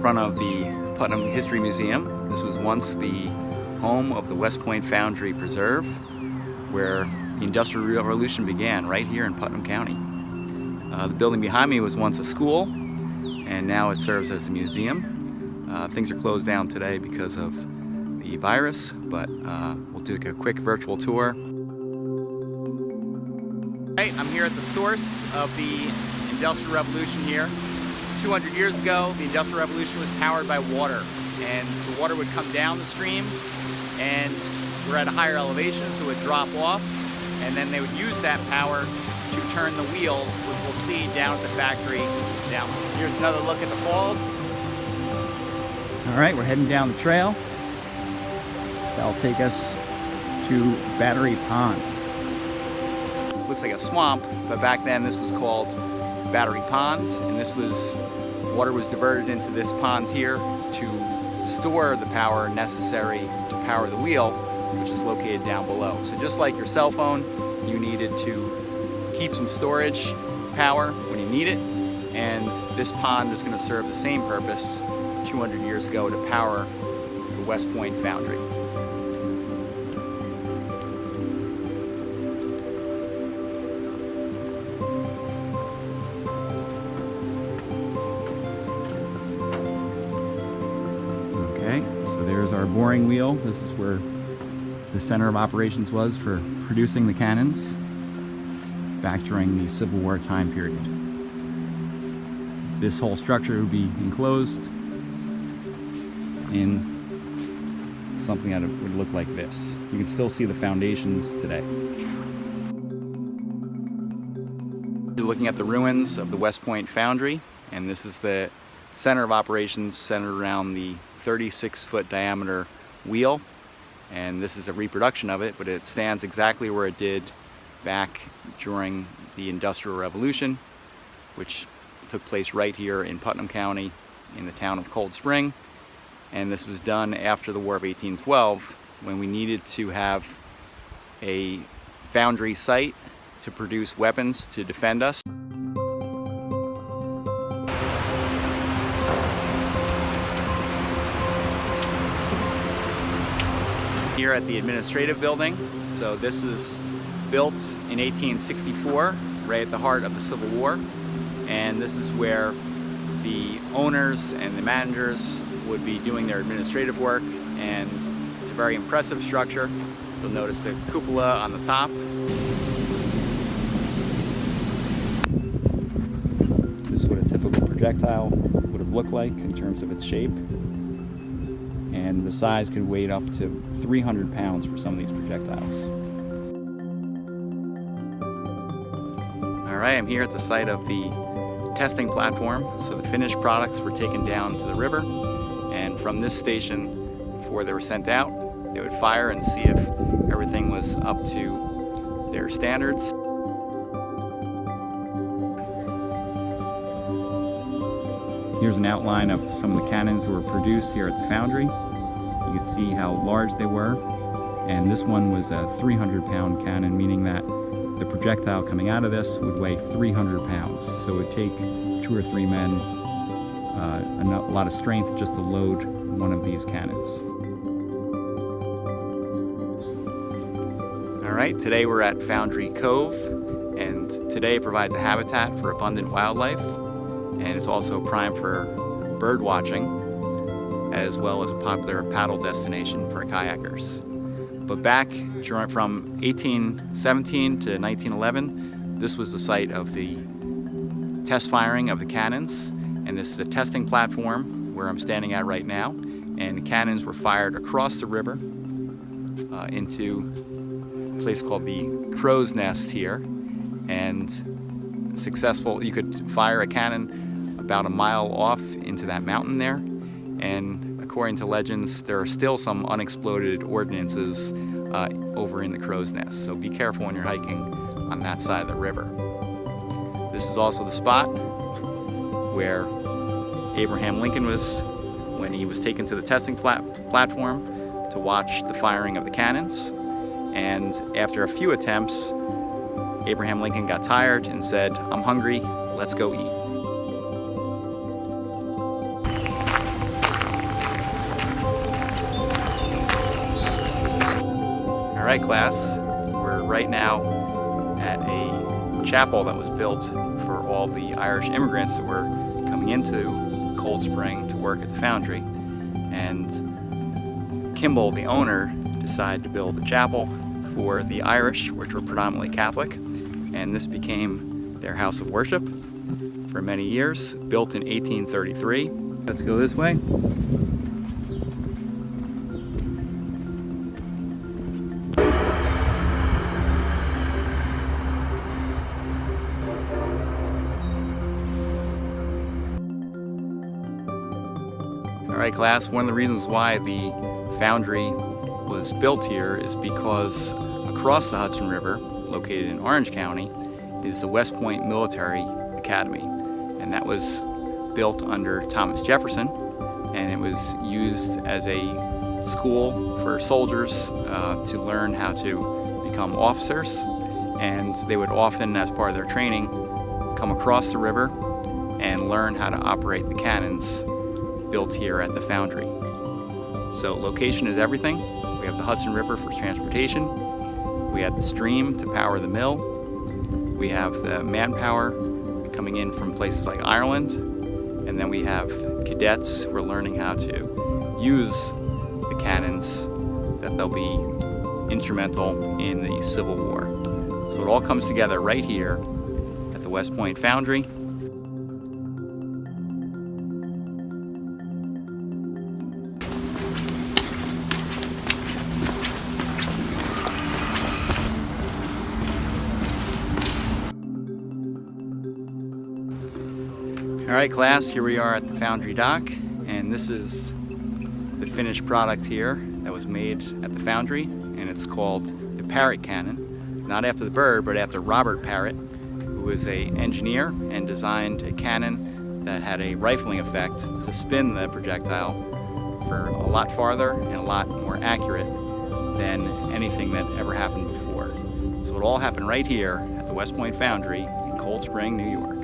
front of the Putnam History Museum. This was once the home of the West Point Foundry Preserve, where the Industrial Revolution began, right here in Putnam County. The building behind me was once a school, and now it serves as a museum. Things are closed down today because of the virus, but we'll do a quick virtual tour. Right, I'm here at the source of the Industrial Revolution here. 200 years ago, the Industrial Revolution was powered by water, and the water would come down the stream, and we're at a higher elevation, so it would drop off, and then they would use that power to turn the wheels, which we'll see down at the factory. Now, here's another look at the fall. All right, we're heading down the trail. That'll take us to Battery Pond. Looks like a swamp, but back then this was called Battery Pond, and water was diverted into this pond here to store the power necessary to power the wheel, which is located down below. So just like your cell phone, you needed to keep some storage power when you need it, and this pond is going to serve the same purpose 200 years ago to power the West Point Foundry. Okay, so there's our boring wheel. This is where the center of operations was for producing the cannons back during the Civil War time period. This whole structure would be enclosed in something that would look like this. You can still see the foundations today. You're looking at the ruins of the West Point Foundry, and this is the center of operations centered around the 36-foot diameter wheel, and this is a reproduction of it, but it stands exactly where it did back during the Industrial Revolution, which took place right here in Putnam County in the town of Cold Spring. And this was done after the War of 1812, when we needed to have a foundry site to produce weapons to defend us. Here at the administrative building. So this is built in 1864, right at the heart of the Civil War. And this is where the owners and the managers would be doing their administrative work, and it's a very impressive structure. You'll notice the cupola on the top. This is what a typical projectile would have looked like in terms of its shape. And the size could weigh up to 300 pounds for some of these projectiles. All right, I'm here at the site of the testing platform. So the finished products were taken down to the river, and from this station, before they were sent out, they would fire and see if everything was up to their standards. Here's an outline of some of the cannons that were produced here at the foundry. You can see how large they were, and this one was a 300-pound cannon, meaning that the projectile coming out of this would weigh 300 pounds. So it would take 2 or 3 men a lot of strength just to load one of these cannons. All right, today we're at Foundry Cove, and today provides a habitat for abundant wildlife, and it's also prime for bird watching, as well as a popular paddle destination for kayakers. But back from 1817 to 1911, this was the site of the test firing of the cannons, and this is a testing platform where I'm standing at right now, and the cannons were fired across the river into a place called the Crow's Nest here, and you could fire a cannon about a mile off into that mountain there, and according to legends, there are still some unexploded ordnances over in the Crow's Nest, so be careful when you're hiking on that side of the river. This is also the spot where Abraham Lincoln was when he was taken to the testing platform to watch the firing of the cannons, and after a few attempts, Abraham Lincoln got tired and said, "I'm hungry, let's go eat." All right, class, we're right now at a chapel that was built for all the Irish immigrants that were coming into Cold Spring to work at the foundry. And Kimball, the owner, decided to build a chapel for the Irish, which were predominantly Catholic, and this became their house of worship for many years, built in 1833. Let's go this way. All right, class, one of the reasons why the foundry was built here is because across the Hudson River, located in Orange County, is the West Point Military Academy. And that was built under Thomas Jefferson, and it was used as a school for soldiers to learn how to become officers. And they would often, as part of their training, come across the river and learn how to operate the cannons built here at the foundry. So location is everything. We have the Hudson River for transportation. We have the stream to power the mill. We have the manpower coming in from places like Ireland. And then we have cadets who are learning how to use the cannons that they'll be instrumental in the Civil War. So it all comes together right here at the West Point Foundry. All right, class, here we are at the Foundry Dock, and this is the finished product here that was made at the foundry, and it's called the Parrott Cannon, not after the bird, but after Robert Parrott, who was an engineer and designed a cannon that had a rifling effect to spin the projectile for a lot farther and a lot more accurate than anything that ever happened before. So it all happened right here at the West Point Foundry in Cold Spring, New York.